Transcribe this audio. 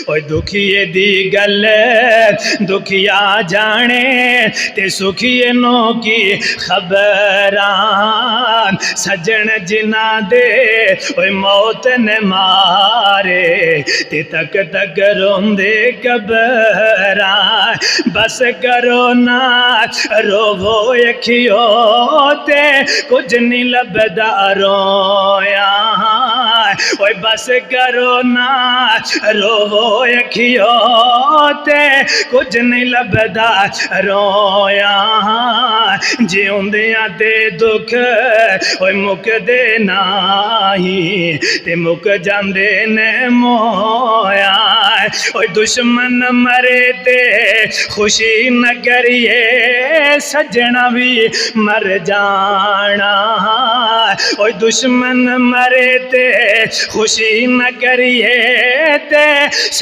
ओए दुखिए दी गल दुखिया जाने ते सुखिए नो की खबरान सजन जिना दे ओए मौत ने मारे ते तक तक रोंदे कबरान बस करो ना रोवो अखियो ते कुछ नहीं लभदा रोया ओए बस करो ना रोवो अखियो ते कुछ नहीं लभदा रोया जिउंदियां ते दुख ओए मुकदे नाही ते मुक जांदे ने मोया ओए दुश्मन मरे ते खुशी न करिए सजना भी मर जाना ओए दुश्मन मरे ते खुशी न करिए ते